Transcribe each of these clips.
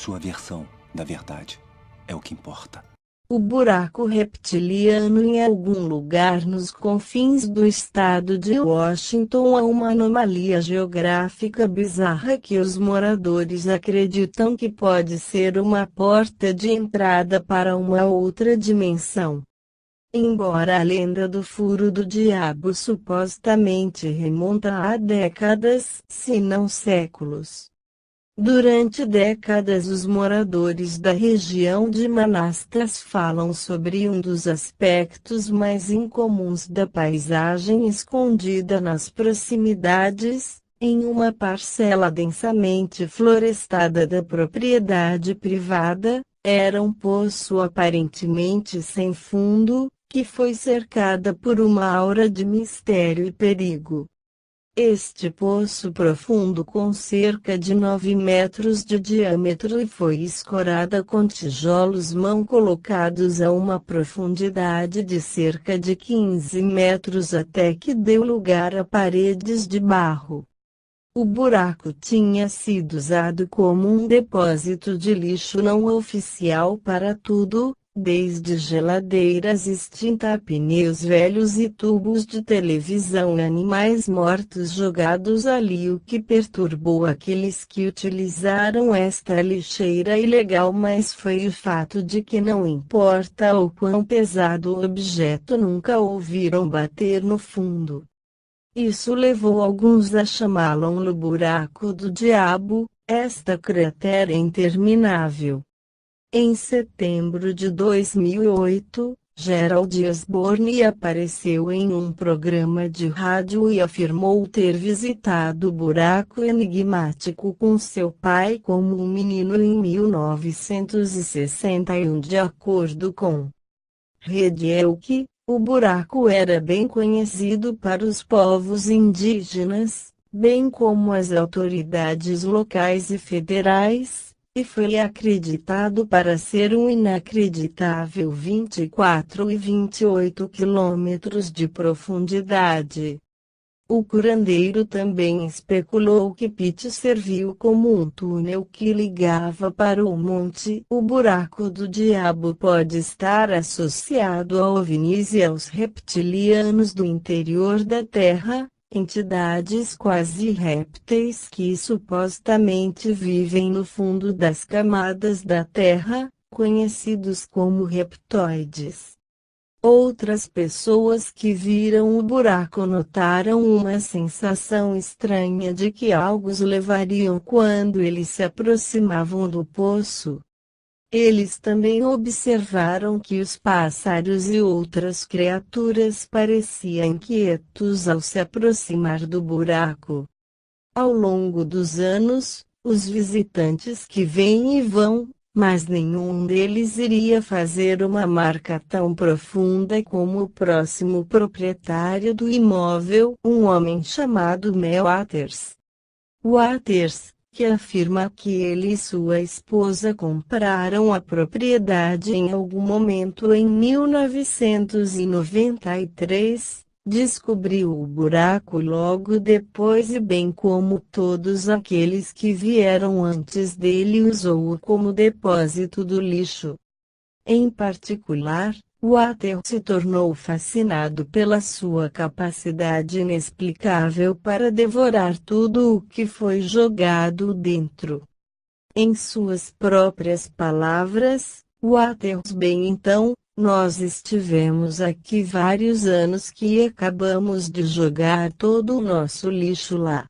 Sua versão da verdade é o que importa. O buraco reptiliano em algum lugar nos confins do estado de Washington é uma anomalia geográfica bizarra que os moradores acreditam que pode ser uma porta de entrada para uma outra dimensão. Embora a lenda do Furo do Diabo supostamente remonta a décadas, se não séculos. Durante décadas os moradores da região de Manastas falam sobre um dos aspectos mais incomuns da paisagem escondida nas proximidades, em uma parcela densamente florestada da propriedade privada, era um poço aparentemente sem fundo, que foi cercada por uma aura de mistério e perigo. Este poço profundo com cerca de 9 metros de diâmetro foi escorada com tijolos mão colocados a uma profundidade de cerca de 15 metros até que deu lugar a paredes de barro. O buraco tinha sido usado como um depósito de lixo não oficial para tudo, desde geladeiras extintas a pneus velhos e tubos de televisão e animais mortos jogados ali, o que perturbou aqueles que utilizaram esta lixeira ilegal, mas foi o fato de que não importa o quão pesado o objeto, nunca ouviram bater no fundo. Isso levou alguns a chamá-lo o buraco do diabo, esta cratera interminável. Em setembro de 2008, Gerald Osborne apareceu em um programa de rádio e afirmou ter visitado o buraco enigmático com seu pai como um menino em 1961. De acordo com Rede Elk, o buraco era bem conhecido para os povos indígenas, bem como as autoridades locais e federais, e foi acreditado para ser um inacreditável 24,28 quilômetros de profundidade. O curandeiro também especulou que Pete serviu como um túnel que ligava para o monte. O buraco do diabo pode estar associado a OVNIs e aos reptilianos do interior da Terra, entidades quase répteis que supostamente vivem no fundo das camadas da Terra, conhecidos como reptoides. Outras pessoas que viram o buraco notaram uma sensação estranha de que algo os levariam quando eles se aproximavam do poço. Eles também observaram que os pássaros e outras criaturas pareciam inquietos ao se aproximar do buraco. Ao longo dos anos, os visitantes que vêm e vão, mas nenhum deles iria fazer uma marca tão profunda como o próximo proprietário do imóvel, um homem chamado Mel Waters. Waters, que afirma que ele e sua esposa compraram a propriedade em algum momento em 1993, descobriu o buraco logo depois e bem como todos aqueles que vieram antes dele usou-o como depósito do lixo. Em particular, Waters se tornou fascinado pela sua capacidade inexplicável para devorar tudo o que foi jogado dentro. Em suas próprias palavras, Waters: bem, então, nós estivemos aqui vários anos que acabamos de jogar todo o nosso lixo lá.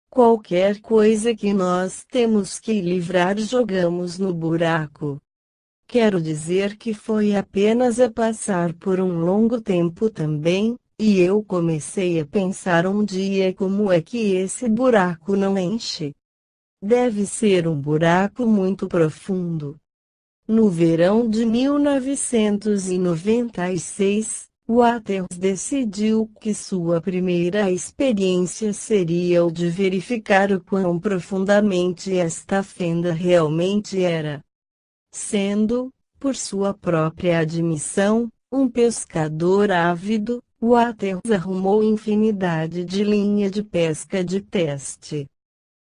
Qualquer coisa que nós temos que livrar jogamos no buraco. Quero dizer que foi apenas a passar por um longo tempo também, e eu comecei a pensar um dia como é que esse buraco não enche. Deve ser um buraco muito profundo. No verão de 1996, Waters decidiu que sua primeira experiência seria o de verificar o quão profundamente esta fenda realmente era. Sendo, por sua própria admissão, um pescador ávido, Waters arrumou infinidade de linha de pesca de teste.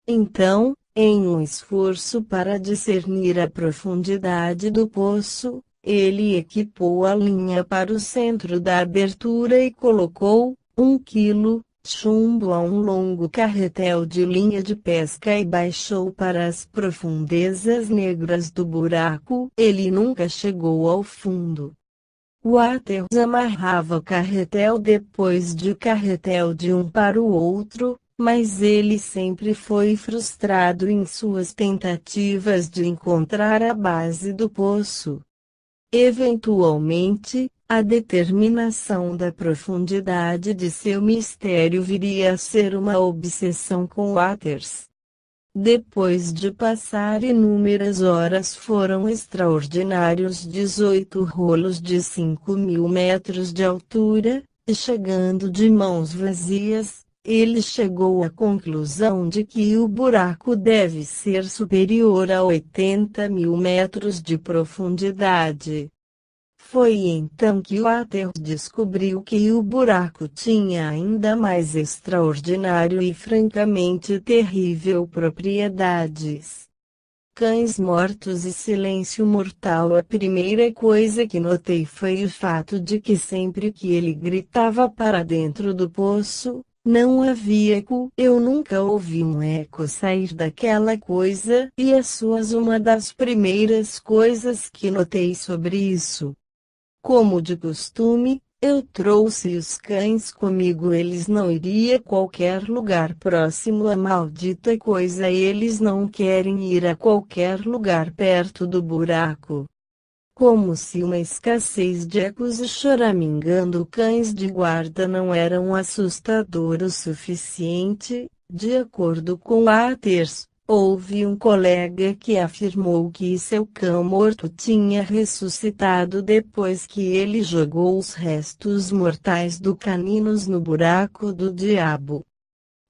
Então, Em um esforço para discernir a profundidade do poço, ele equipou a linha para o centro da abertura e colocou 1 quilo chumbo a um longo carretel de linha de pesca e baixou para as profundezas negras do buraco. Ele nunca chegou ao fundo. Waters amarrava o carretel depois de carretel de um para o outro, mas ele sempre foi frustrado em suas tentativas de encontrar a base do poço. Eventualmente, a determinação da profundidade de seu mistério viria a ser uma obsessão com Waters. Depois de passar inúmeras horas foram extraordinários 18 rolos de 5.000 metros de altura, e chegando de mãos vazias, ele chegou à conclusão de que o buraco deve ser superior a 80.000 metros de profundidade. Foi então que Waters descobriu que o buraco tinha ainda mais extraordinário e francamente terrível propriedades. Cães mortos e silêncio mortal. A primeira coisa que notei foi o fato de que sempre que ele gritava para dentro do poço, não havia eco. Eu nunca ouvi um eco sair daquela coisa, e as suas uma das primeiras coisas que notei sobre isso. Como de costume, eu trouxe os cães comigo. Eles não iriam a qualquer lugar próximo à maldita coisa. Eles não querem ir a qualquer lugar perto do buraco. Como se uma escassez de ecos e choramingando cães de guarda não eram assustador o suficiente. De acordo com Waters, houve um colega que afirmou que seu cão morto tinha ressuscitado depois que ele jogou os restos mortais do caninos no buraco do diabo.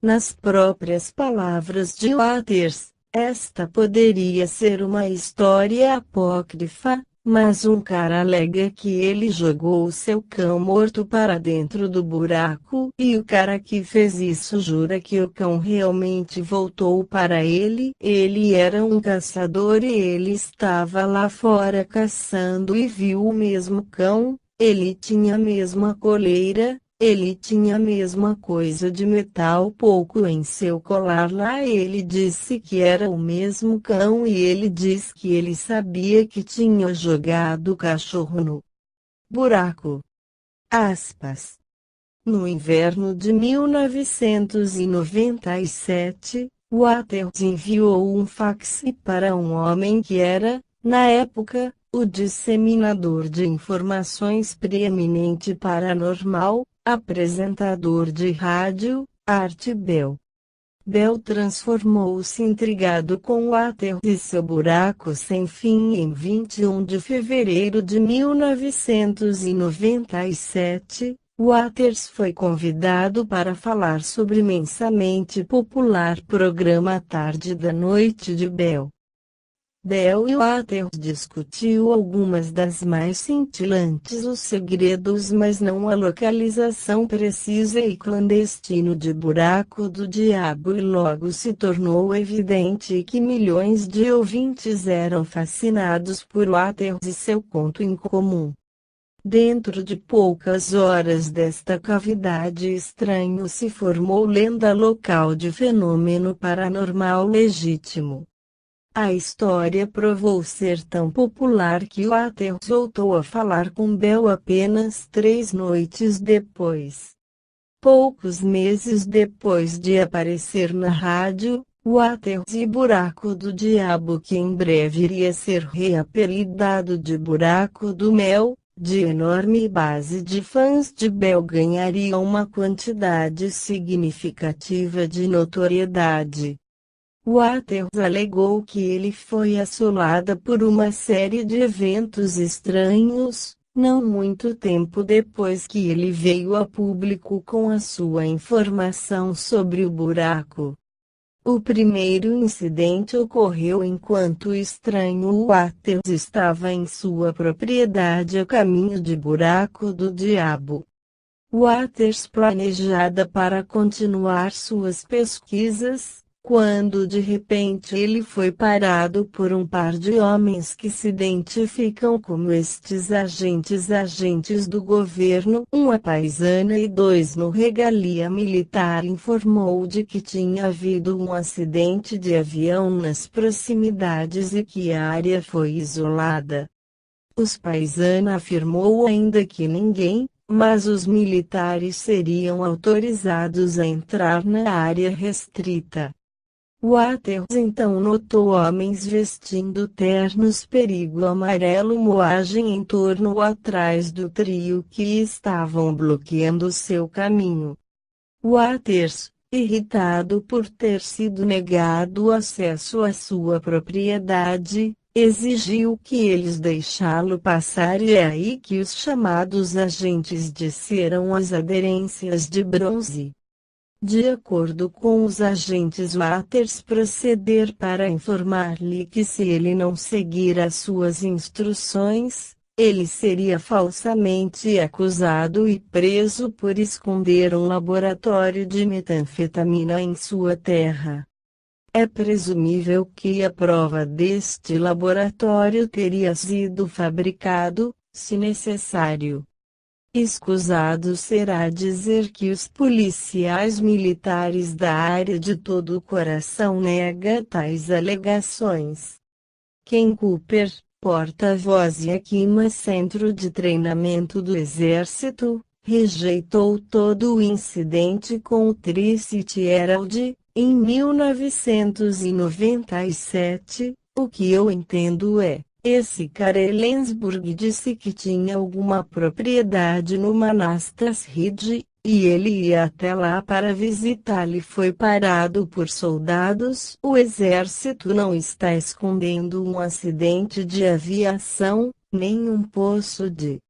Nas próprias palavras de Waters, esta poderia ser uma história apócrifa, mas um cara alega que ele jogou o seu cão morto para dentro do buraco e o cara que fez isso jura que o cão realmente voltou para ele. Ele era um caçador e ele estava lá fora caçando e viu o mesmo cão. Ele tinha a mesma coleira. Ele tinha a mesma coisa de metal pouco em seu colar lá. Ele disse que era o mesmo cão e ele diz que ele sabia que tinha jogado o cachorro no buraco. Aspas. No inverno de 1997, Waters enviou um fax para um homem que era, na época, o disseminador de informações preeminente paranormal, apresentador de rádio, Art Bell. Bell transformou-se intrigado com Waters e seu buraco sem fim em 21 de fevereiro de 1997. Waters foi convidado para falar sobre o imensamente popular programa A Tarde da Noite de Bell. Bell e Waters discutiu algumas das mais cintilantes os segredos, mas não a localização precisa e clandestino de Buraco do Diabo, e logo se tornou evidente que milhões de ouvintes eram fascinados por Waters e seu conto incomum. Dentro de poucas horas desta cavidade estranho se formou lenda local de fenômeno paranormal legítimo. A história provou ser tão popular que Waters voltou a falar com Bell apenas 3 noites depois. Poucos meses depois de aparecer na rádio, Waters e Buraco do Diabo, que em breve iria ser reapelidado de Buraco do Mel, de enorme base de fãs de Bell, ganharia uma quantidade significativa de notoriedade. Waters alegou que ele foi assolada por uma série de eventos estranhos, não muito tempo depois que ele veio a público com a sua informação sobre o buraco. O primeiro incidente ocorreu enquanto o estranho Waters estava em sua propriedade a caminho de Buraco do Diabo. Waters planejada para continuar suas pesquisas, quando de repente ele foi parado por um par de homens que se identificam como estes agentes do governo. Uma paisana e dois no regalia militar informou de que tinha havido um acidente de avião nas proximidades e que a área foi isolada. Os paisana afirmou ainda que ninguém, mas os militares seriam autorizados a entrar na área restrita. Waters então notou homens vestindo ternos perigo amarelo moagem em torno atrás do trio que estavam bloqueando seu caminho. Waters, irritado por ter sido negado acesso à sua propriedade, exigiu que eles deixá-lo passar e é aí que os chamados agentes disseram as aderências de bronze. De acordo com os agentes, Waters proceder para informar-lhe que se ele não seguir as suas instruções, ele seria falsamente acusado e preso por esconder um laboratório de metanfetamina em sua terra. É presumível que a prova deste laboratório teria sido fabricado, se necessário. Escusado será dizer que os policiais militares da área de todo o coração negam tais alegações. Ken Cooper, porta-voz e Yakima Centro de Treinamento do Exército, rejeitou todo o incidente com o Tri-City Herald, em 1997, o que eu entendo é. Esse cara Ellensburg disse que tinha alguma propriedade no Manassas Ridge, e ele ia até lá para visitá-lo e foi parado por soldados. O exército não está escondendo um acidente de aviação, nem um poço de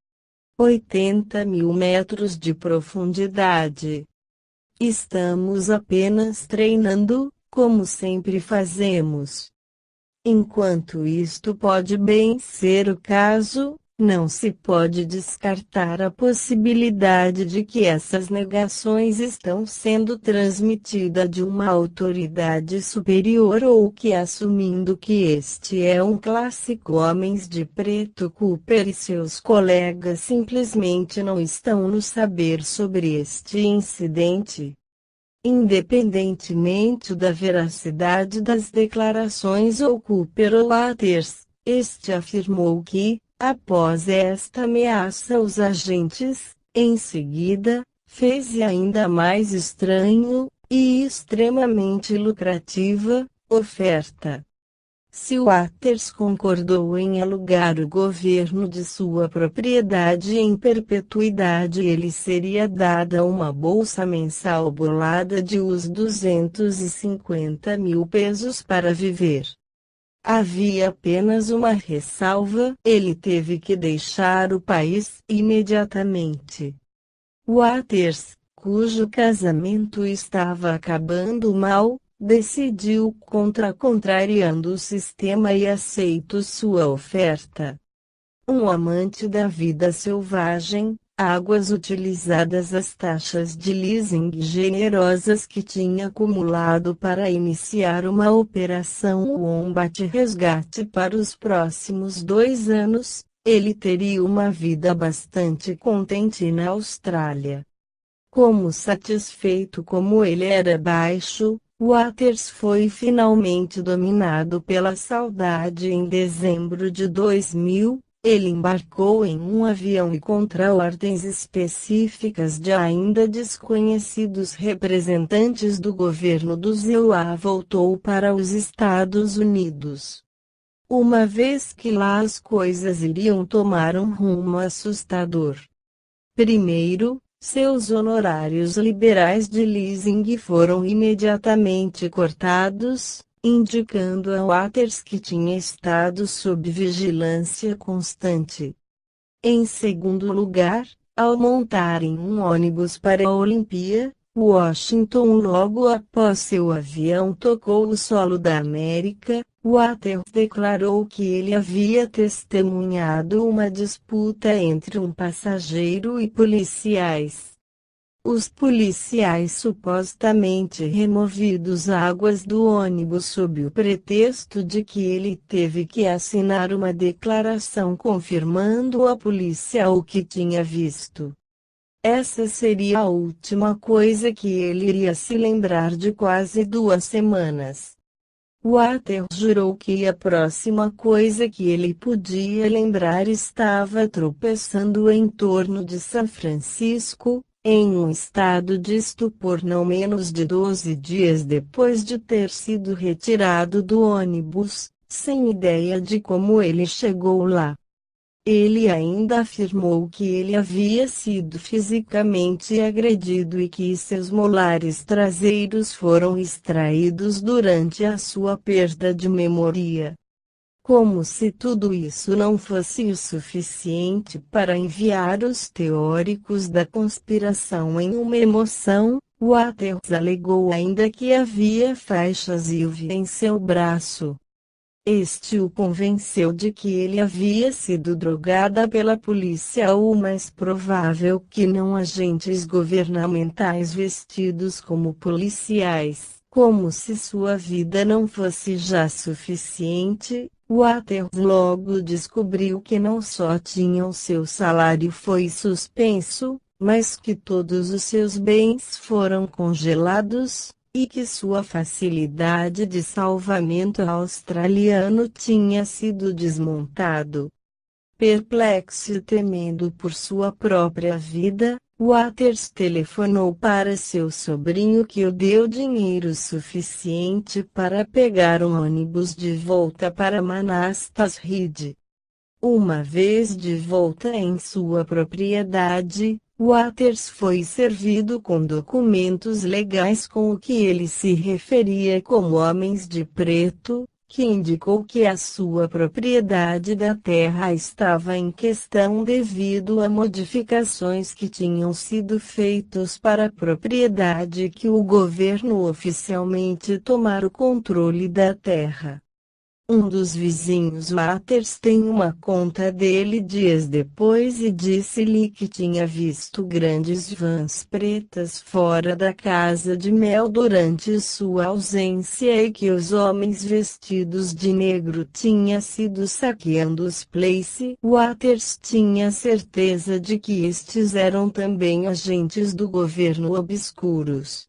80.000 metros de profundidade. Estamos apenas treinando, como sempre fazemos. Enquanto isto pode bem ser o caso, não se pode descartar a possibilidade de que essas negações estão sendo transmitidas de uma autoridade superior ou que, assumindo que este é um clássico Homens de Preto, Cooper e seus colegas simplesmente não estão no saber sobre este incidente. Independentemente da veracidade das declarações ou Cooper ou Waters, este afirmou que, após esta ameaça aos agentes, em seguida, fez ainda mais estranho, e extremamente lucrativa, oferta. Se Waters concordou em alugar o governo de sua propriedade em perpetuidade, ele seria dada uma bolsa mensal bolada de uns 250.000 pesos para viver. Havia apenas uma ressalva: ele teve que deixar o país imediatamente. Waters, cujo casamento estava acabando mal, decidiu contrariando o sistema e aceitou sua oferta. Um amante da vida selvagem, águas utilizadas as taxas de leasing generosas que tinha acumulado para iniciar uma operação Wombat Resgate para os próximos 2 anos, ele teria uma vida bastante contente na Austrália. Como satisfeito como ele era baixo, Waters foi finalmente dominado pela saudade em dezembro de 2000, ele embarcou em um avião e contra ordens específicas de ainda desconhecidos representantes do governo do ZEUA voltou para os Estados Unidos. Uma vez que lá as coisas iriam tomar um rumo assustador. Primeiro, seus honorários liberais de leasing foram imediatamente cortados, indicando a Waters que tinha estado sob vigilância constante. Em segundo lugar, ao montarem um ônibus para a Olimpíada, Washington logo após seu avião tocou o solo da América, Waters declarou que ele havia testemunhado uma disputa entre um passageiro e policiais. Os policiais supostamente removidos águas do ônibus sob o pretexto de que ele teve que assinar uma declaração confirmando à polícia o que tinha visto. Essa seria a última coisa que ele iria se lembrar de quase 2 semanas. Waters jurou que a próxima coisa que ele podia lembrar estava tropeçando em torno de São Francisco, em um estado de estupor não menos de 12 dias depois de ter sido retirado do ônibus, sem ideia de como ele chegou lá. Ele ainda afirmou que ele havia sido fisicamente agredido e que seus molares traseiros foram extraídos durante a sua perda de memória. Como se tudo isso não fosse o suficiente para enviar os teóricos da conspiração em uma emoção, Waters alegou ainda que havia faixas UV em seu braço. Este o convenceu de que ele havia sido drogada pela polícia ou mais provável que não agentes governamentais vestidos como policiais, como se sua vida não fosse já suficiente. Waters logo descobriu que não só tinha o seu salário foi suspenso, mas que todos os seus bens foram congelados, e que sua facilidade de salvamento australiano tinha sido desmontado. Perplexo e temendo por sua própria vida, Waters telefonou para seu sobrinho que o deu dinheiro suficiente para pegar um ônibus de volta para Manastas Head. Uma vez de volta em sua propriedade, Waters foi servido com documentos legais com o que ele se referia como homens de preto, que indicou que a sua propriedade da terra estava em questão devido a modificações que tinham sido feitas para a propriedade que o governo oficialmente tomara o controle da terra. Um dos vizinhos Waters tem uma conta dele dias depois e disse-lhe que tinha visto grandes vans pretas fora da casa de Mel durante sua ausência e que os homens vestidos de negro tinham sido saqueando os Place. Waters tinha certeza de que estes eram também agentes do governo obscuros.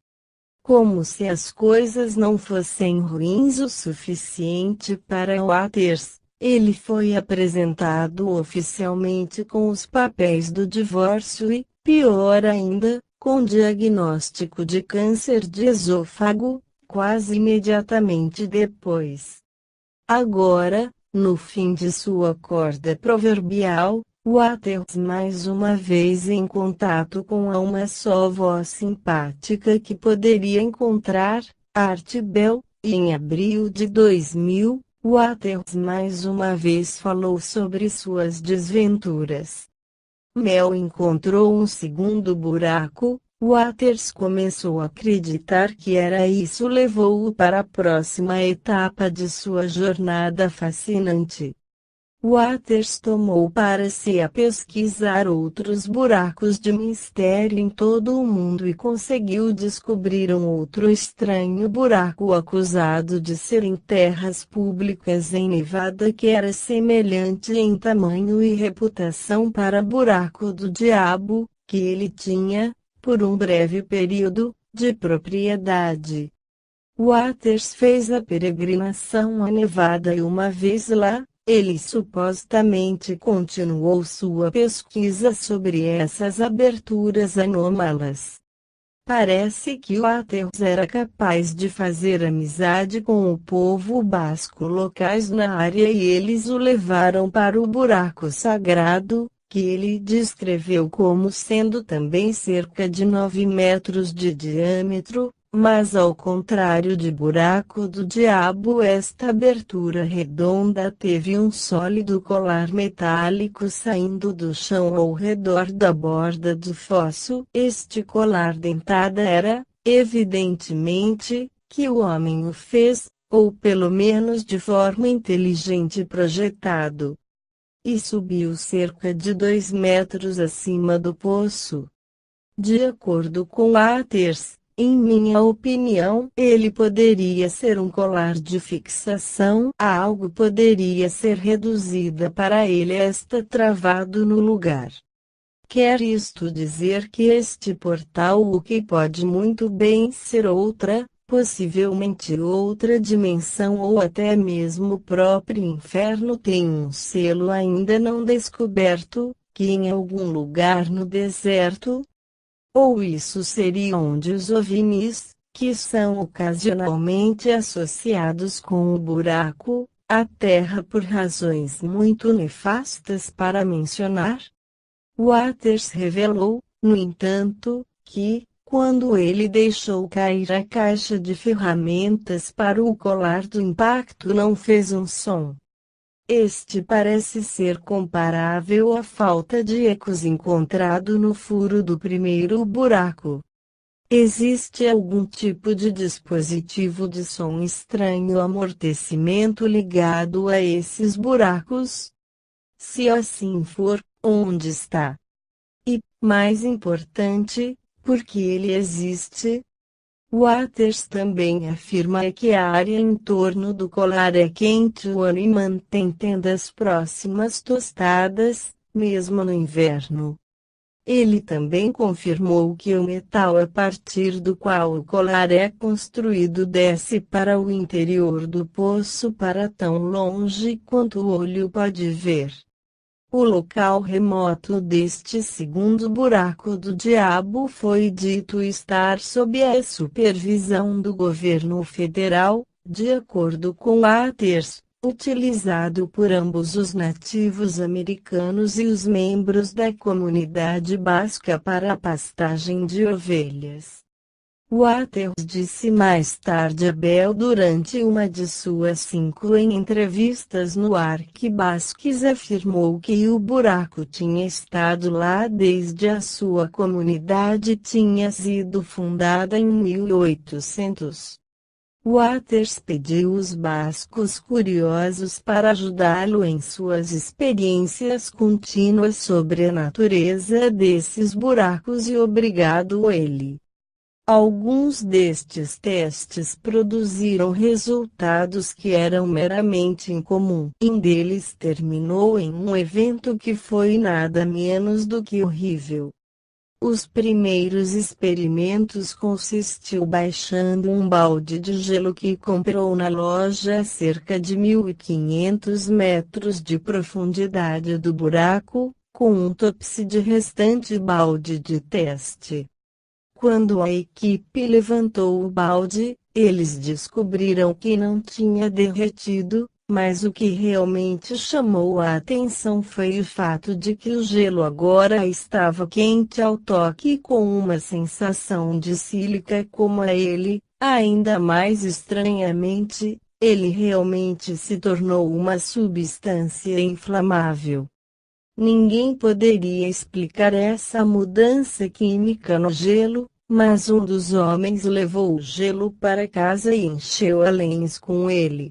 Como se as coisas não fossem ruins o suficiente para Waters, ele foi apresentado oficialmente com os papéis do divórcio e, pior ainda, com diagnóstico de câncer de esôfago, quase imediatamente depois. Agora, no fim de sua corda proverbial, Waters mais uma vez em contato com uma só voz simpática que poderia encontrar, Art Bell, e em abril de 2000, Waters mais uma vez falou sobre suas desventuras. Mel encontrou um segundo buraco. Waters começou a acreditar que era isso levou-o para a próxima etapa de sua jornada fascinante. Waters tomou para si a pesquisar outros buracos de mistério em todo o mundo e conseguiu descobrir um outro estranho buraco acusado de ser em terras públicas em Nevada que era semelhante em tamanho e reputação para Buraco do Diabo, que ele tinha, por um breve período, de propriedade. Waters fez a peregrinação a Nevada e uma vez lá, ele supostamente continuou sua pesquisa sobre essas aberturas anômalas. Parece que Waters era capaz de fazer amizade com o povo basco locais na área e eles o levaram para o buraco sagrado, que ele descreveu como sendo também cerca de 9 metros de diâmetro. Mas ao contrário de Buraco do Diabo, esta abertura redonda teve um sólido colar metálico saindo do chão ao redor da borda do fosso. Este colar dentado era, evidentemente, que o homem o fez, ou pelo menos de forma inteligente projetado. E subiu cerca de 2 metros acima do poço. De acordo com Waters, em minha opinião, ele poderia ser um colar de fixação. Algo poderia ser reduzida para ele está travado no lugar. Quer isto dizer que este portal o que pode muito bem ser outra, possivelmente outra dimensão ou até mesmo o próprio inferno tem um selo ainda não descoberto, que em algum lugar no deserto? Ou isso seria onde os OVNIs, que são ocasionalmente associados com o buraco, a Terra por razões muito nefastas para mencionar? Waters revelou, no entanto, que, quando ele deixou cair a caixa de ferramentas para o colar do impacto não fez um som. Este parece ser comparável à falta de ecos encontrado no furo do primeiro buraco. Existe algum tipo de dispositivo de som estranho amortecimento ligado a esses buracos? Se assim for, onde está? E, mais importante, por que ele existe? Waters também afirma que a área em torno do colar é quente o ano e mantém tendas próximas tostadas, mesmo no inverno. Ele também confirmou que o metal a partir do qual o colar é construído desce para o interior do poço para tão longe quanto o olho pode ver. O local remoto deste segundo buraco do diabo foi dito estar sob a supervisão do governo federal, de acordo com Waters, utilizado por ambos os nativos americanos e os membros da comunidade basca para a pastagem de ovelhas. Waters disse mais tarde a Bell durante uma de suas 5 entrevistas no ar que Basques afirmou que o buraco tinha estado lá desde a sua comunidade tinha sido fundada em 1800. Waters pediu os bascos curiosos para ajudá-lo em suas experiências contínuas sobre a natureza desses buracos e obrigado ele. Alguns destes testes produziram resultados que eram meramente incomum. Um deles terminou em um evento que foi nada menos do que horrível. Os primeiros experimentos consistiu baixando um balde de gelo que comprou na loja a cerca de 1.500 metros de profundidade do buraco, com um topse de restante balde de teste. Quando a equipe levantou o balde, eles descobriram que não tinha derretido, mas o que realmente chamou a atenção foi o fato de que o gelo agora estava quente ao toque e com uma sensação de sílica como a ele, ainda mais estranhamente, ele realmente se tornou uma substância inflamável. Ninguém poderia explicar essa mudança química no gelo, mas um dos homens levou o gelo para casa e encheu a lenhas com ele.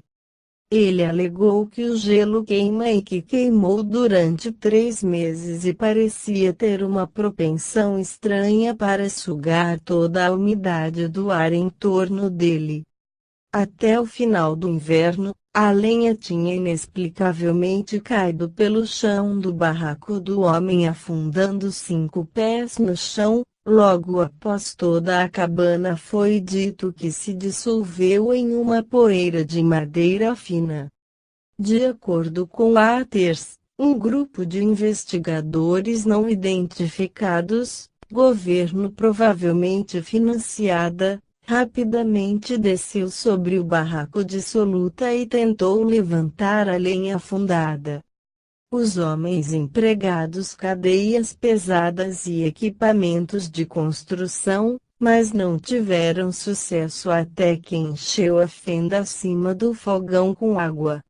Ele alegou que o gelo queima e que queimou durante 3 meses e parecia ter uma propensão estranha para sugar toda a umidade do ar em torno dele. Até o final do inverno, a lenha tinha inexplicavelmente caído pelo chão do barraco do homem afundando 5 pés no chão. Logo após toda a cabana foi dito que se dissolveu em uma poeira de madeira fina. De acordo com Waters, um grupo de investigadores não identificados, governo provavelmente financiada, rapidamente desceu sobre o barraco dissoluta e tentou levantar a lenha afundada. Os homens empregados cadeias pesadas e equipamentos de construção, mas não tiveram sucesso até que encheu a fenda acima do fogão com água.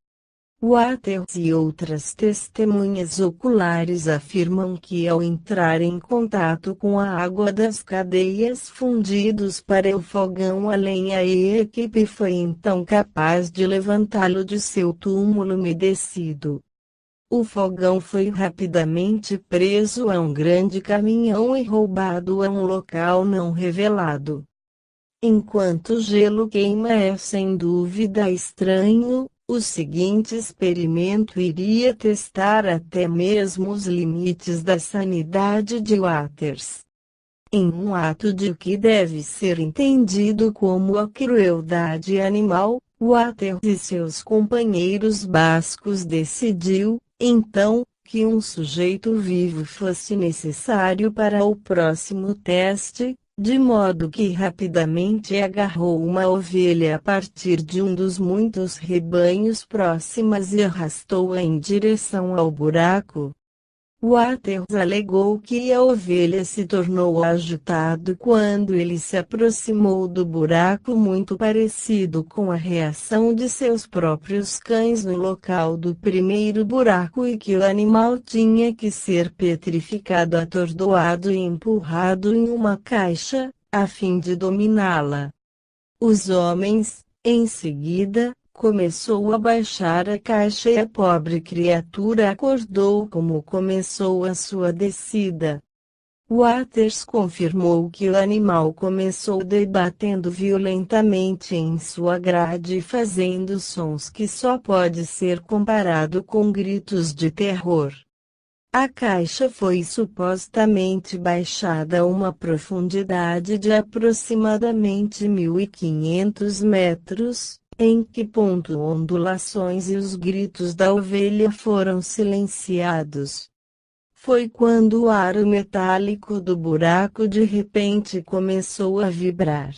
Waters e outras testemunhas oculares afirmam que ao entrar em contato com a água das cadeias fundidos para o fogão a lenha e a equipe foi então capaz de levantá-lo de seu túmulo umedecido. O fogão foi rapidamente preso a um grande caminhão e roubado a um local não revelado. Enquanto o gelo queima é sem dúvida estranho, o seguinte experimento iria testar até mesmo os limites da sanidade de Waters. Em um ato de o que deve ser entendido como a crueldade animal, Waters e seus companheiros bascos decidiu, então, que um sujeito vivo fosse necessário para o próximo teste, de modo que rapidamente agarrou uma ovelha a partir de um dos muitos rebanhos próximos e arrastou-a em direção ao buraco. Waters alegou que a ovelha se tornou agitada quando ele se aproximou do buraco, muito parecido com a reação de seus próprios cães no local do primeiro buraco, e que o animal tinha que ser petrificado, atordoado e empurrado em uma caixa, a fim de dominá-la. Os homens, em seguida, começou a baixar a caixa e a pobre criatura acordou como começou a sua descida. Waters confirmou que o animal começou debatendo violentamente em sua grade e fazendo sons que só pode ser comparado com gritos de terror. A caixa foi supostamente baixada a uma profundidade de aproximadamente 1.500 metros, em que ponto ondulações e os gritos da ovelha foram silenciados. Foi quando o aro metálico do buraco de repente começou a vibrar.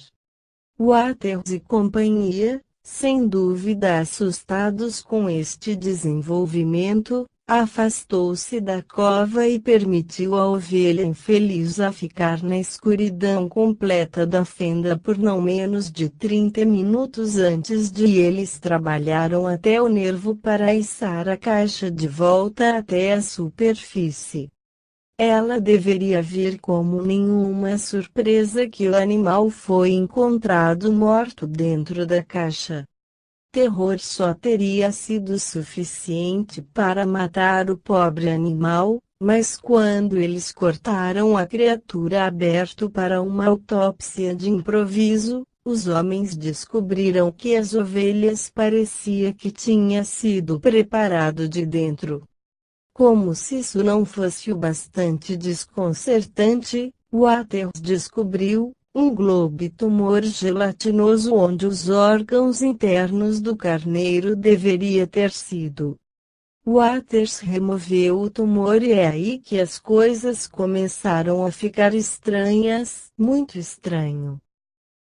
Waters e companhia, sem dúvida assustados com este desenvolvimento, afastou-se da cova e permitiu a ovelha infeliz a ficar na escuridão completa da fenda por não menos de 30 minutos antes de eles trabalharam até o nervo para içar a caixa de volta até a superfície. Ela deveria vir como nenhuma surpresa que o animal foi encontrado morto dentro da caixa. Terror só teria sido suficiente para matar o pobre animal, mas quando eles cortaram a criatura aberto para uma autópsia de improviso, os homens descobriram que as ovelhas parecia que tinha sido preparado de dentro. Como se isso não fosse o bastante desconcertante, Waters descobriu um globo tumor gelatinoso onde os órgãos internos do carneiro deveria ter sido. Waters removeu o tumor e é aí que as coisas começaram a ficar estranhas, muito estranho.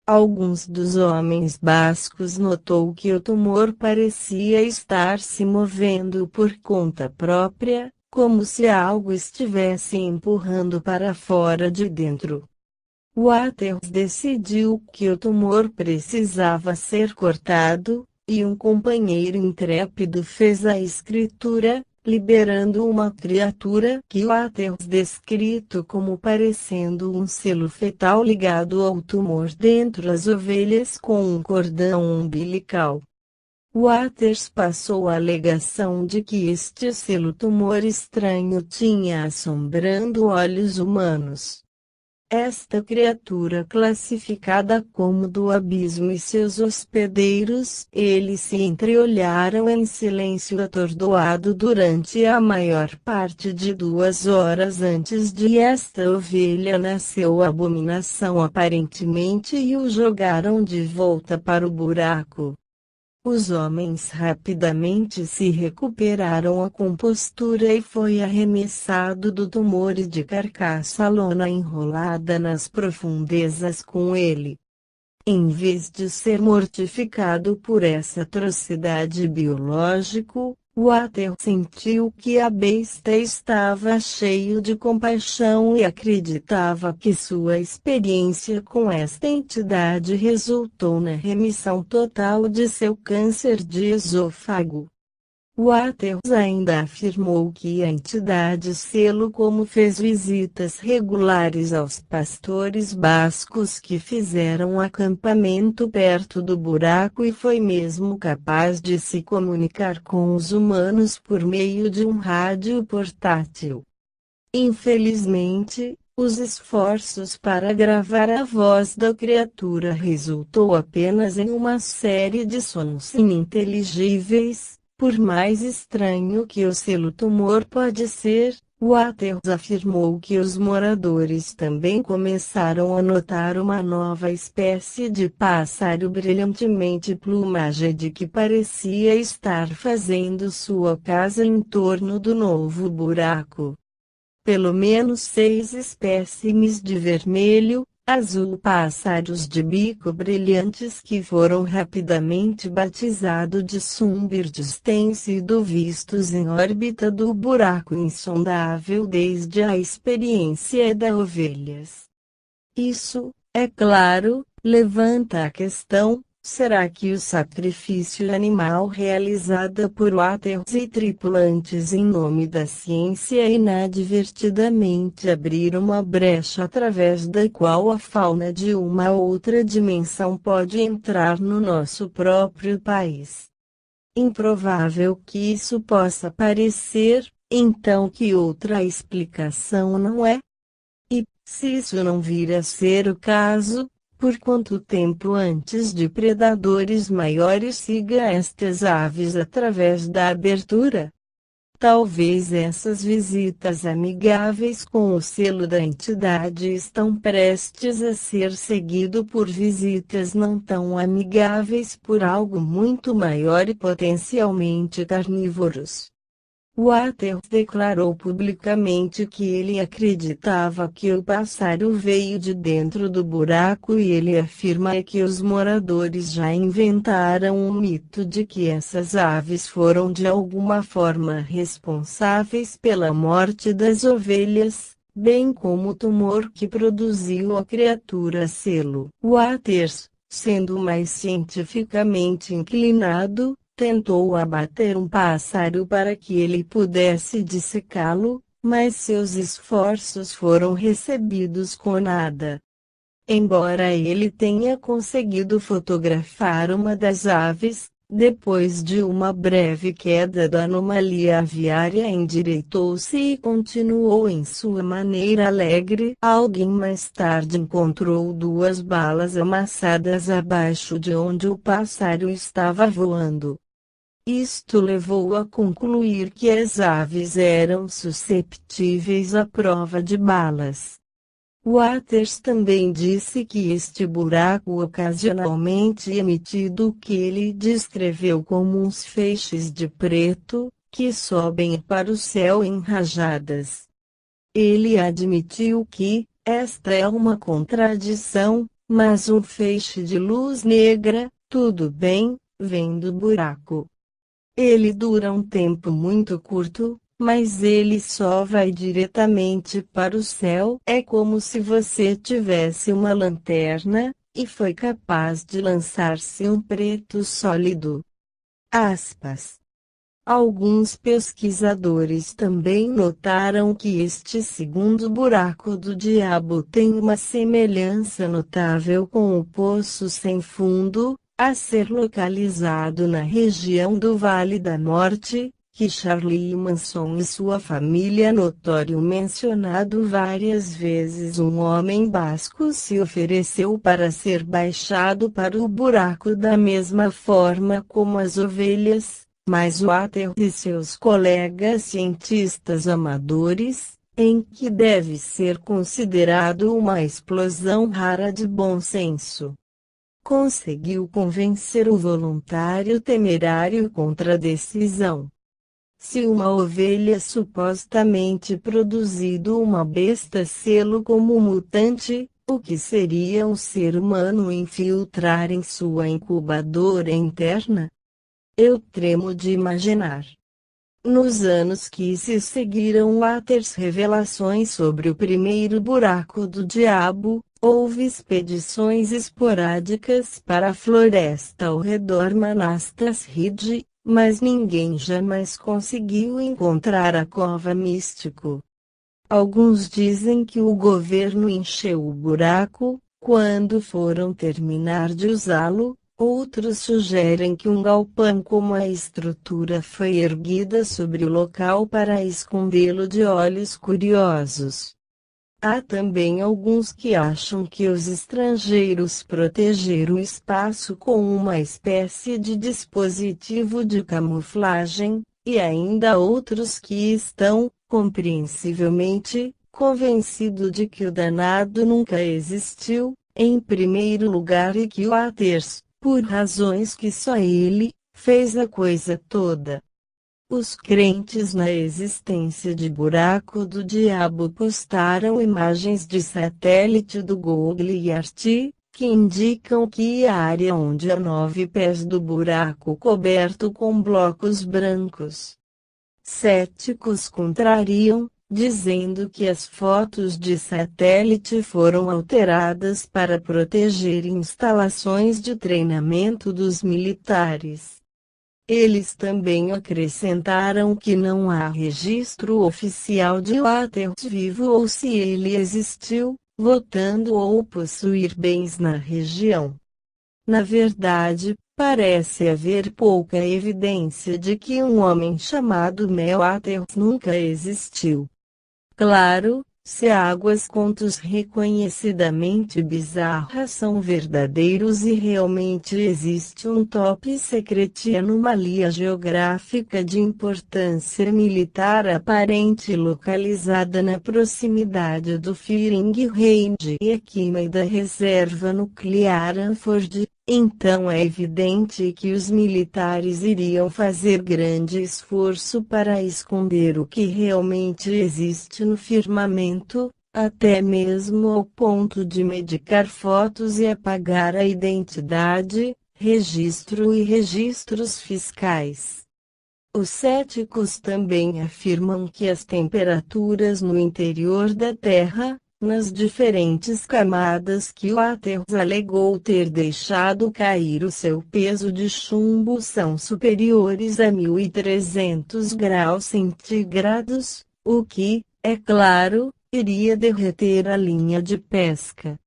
Alguns dos homens bascos notou que o tumor parecia estar se movendo por conta própria, como se algo estivesse empurrando para fora de dentro. Waters decidiu que o tumor precisava ser cortado, e um companheiro intrépido fez a escritura, liberando uma criatura que Waters descrito como parecendo um selo fetal ligado ao tumor dentro das ovelhas com um cordão umbilical. Waters passou a alegação de que este selo tumor estranho tinha assombrando olhos humanos. Esta criatura classificada como do abismo e seus hospedeiros, eles se entreolharam em silêncio atordoado durante a maior parte de 2 horas antes de esta ovelha nasceu a abominação aparentemente e o jogaram de volta para o buraco. Os homens rapidamente se recuperaram a compostura e foi arremessado do tumor e de carcaça lona enrolada nas profundezas com ele. Em vez de ser mortificado por essa atrocidade biológica, Waters sentiu que a besta estava cheio de compaixão e acreditava que sua experiência com esta entidade resultou na remissão total de seu câncer de esôfago. Waters ainda afirmou que a entidade selo como fez visitas regulares aos pastores bascos que fizeram acampamento perto do buraco e foi mesmo capaz de se comunicar com os humanos por meio de um rádio portátil. Infelizmente, os esforços para gravar a voz da criatura resultou apenas em uma série de sons ininteligíveis. Por mais estranho que o selo tumor pode ser, Waters afirmou que os moradores também começaram a notar uma nova espécie de pássaro brilhantemente plumagem que parecia estar fazendo sua casa em torno do novo buraco. Pelo menos 6 espécimes de vermelho, azul pássaros de bico brilhantes que foram rapidamente batizados de Sunbirds têm sido vistos em órbita do buraco insondável desde a experiência das ovelhas. Isso, é claro, levanta a questão: será que o sacrifício animal realizado por Waters e tripulantes em nome da ciência inadvertidamente abriram uma brecha através da qual a fauna de uma outra dimensão pode entrar no nosso próprio país? Improvável que isso possa parecer, então que outra explicação não é? E, se isso não vir a ser o caso, por quanto tempo antes de predadores maiores siga estas aves através da abertura? Talvez essas visitas amigáveis com o selo da entidade estão prestes a ser seguido por visitas não tão amigáveis por algo muito maior e potencialmente carnívoros. Waters declarou publicamente que ele acreditava que o pássaro veio de dentro do buraco e ele afirma que os moradores já inventaram um mito de que essas aves foram de alguma forma responsáveis pela morte das ovelhas, bem como o tumor que produziu a criatura selo. Waters, sendo mais cientificamente inclinado, tentou abater um pássaro para que ele pudesse dissecá-lo, mas seus esforços foram recebidos com nada. Embora ele tenha conseguido fotografar uma das aves, depois de uma breve queda da anomalia aviária endireitou-se e continuou em sua maneira alegre. Alguém mais tarde encontrou 2 balas amassadas abaixo de onde o pássaro estava voando. Isto levou a concluir que as aves eram susceptíveis à prova de balas. Waters também disse que este buraco ocasionalmente emitido o que ele descreveu como uns feixes de preto, que sobem para o céu em rajadas. Ele admitiu que, esta é uma contradição, mas um feixe de luz negra, tudo bem, vem do buraco. Ele dura um tempo muito curto, mas ele só vai diretamente para o céu. É como se você tivesse uma lanterna, e foi capaz de lançar-se um preto sólido. Aspas. Alguns pesquisadores também notaram que este segundo buraco do diabo tem uma semelhança notável com o Poço Sem Fundo, a ser localizado na região do Vale da Morte, que Charlie Manson e sua família notório mencionado várias vezes. Um homem basco se ofereceu para ser baixado para o buraco da mesma forma como as ovelhas, mas Waters e seus colegas cientistas amadores, em que deve ser considerado uma explosão rara de bom senso, conseguiu convencer o voluntário temerário contra a decisão. Se uma ovelha supostamente produzido uma besta selo como mutante, o que seria um ser humano infiltrar em sua incubadora interna? Eu tremo de imaginar. Nos anos que se seguiram Waters revelações sobre o primeiro buraco do diabo, houve expedições esporádicas para a floresta ao redor Manastas Ridge, mas ninguém jamais conseguiu encontrar a cova místico. Alguns dizem que o governo encheu o buraco quando foram terminar de usá-lo. Outros sugerem que um galpão como a estrutura foi erguida sobre o local para escondê-lo de olhos curiosos. Há também alguns que acham que os estrangeiros protegeram o espaço com uma espécie de dispositivo de camuflagem, e ainda outros que estão, compreensivelmente, convencidos de que o danado nunca existiu, em primeiro lugar, e que o Waters, por razões que só ele, fez a coisa toda. Os crentes na existência de buraco do diabo postaram imagens de satélite do Google Earth, que indicam que a área onde há 9 pés do buraco coberto com blocos brancos. Céticos contrariam, dizendo que as fotos de satélite foram alteradas para proteger instalações de treinamento dos militares. Eles também acrescentaram que não há registro oficial de Waters vivo ou se ele existiu, votando ou possuir bens na região. Na verdade, parece haver pouca evidência de que um homem chamado Mel Waters nunca existiu. Claro, se águas contos reconhecidamente bizarras são verdadeiros e realmente existe um top secret anomalia geográfica de importância militar aparente localizada na proximidade do Firing Range e Akima e da reserva nuclear Hanford, então é evidente que os militares iriam fazer grande esforço para esconder o que realmente existe no firmamento, até mesmo ao ponto de medicar fotos e apagar a identidade, registro e registros fiscais. Os céticos também afirmam que as temperaturas no interior da Terra, nas diferentes camadas que Waters alegou ter deixado cair o seu peso de chumbo, são superiores a 1.300 graus centígrados, o que, é claro, iria derreter a linha de pesca.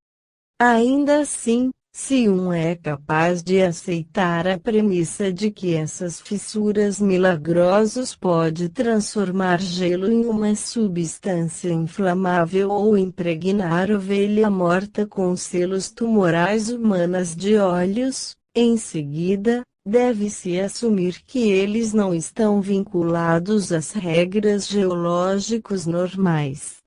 Ainda assim, se um é capaz de aceitar a premissa de que essas fissuras milagrosas pode transformar gelo em uma substância inflamável ou impregnar ovelha morta com selos tumorais humanas de olhos, em seguida, deve-se assumir que eles não estão vinculados às regras geológicas normais.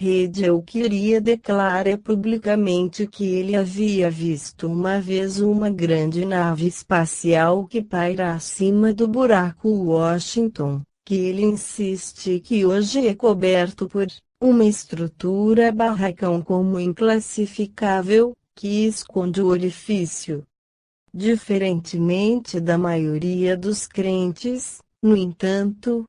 Hedel queria declara publicamente que ele havia visto uma vez uma grande nave espacial que paira acima do buraco Washington, que ele insiste que hoje é coberto por uma estrutura barracão como inclassificável, que esconde o orifício. Diferentemente da maioria dos crentes, no entanto,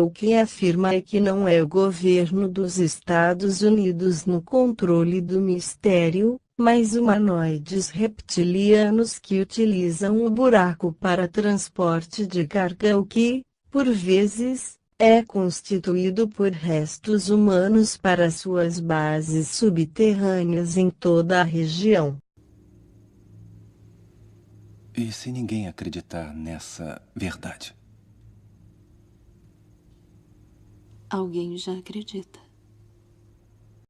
o que afirma é que não é o governo dos Estados Unidos no controle do mistério, mas humanoides reptilianos que utilizam o buraco para transporte de carga, o que, por vezes, é constituído por restos humanos para suas bases subterrâneas em toda a região. E se ninguém acreditar nessa verdade? Alguém já acredita.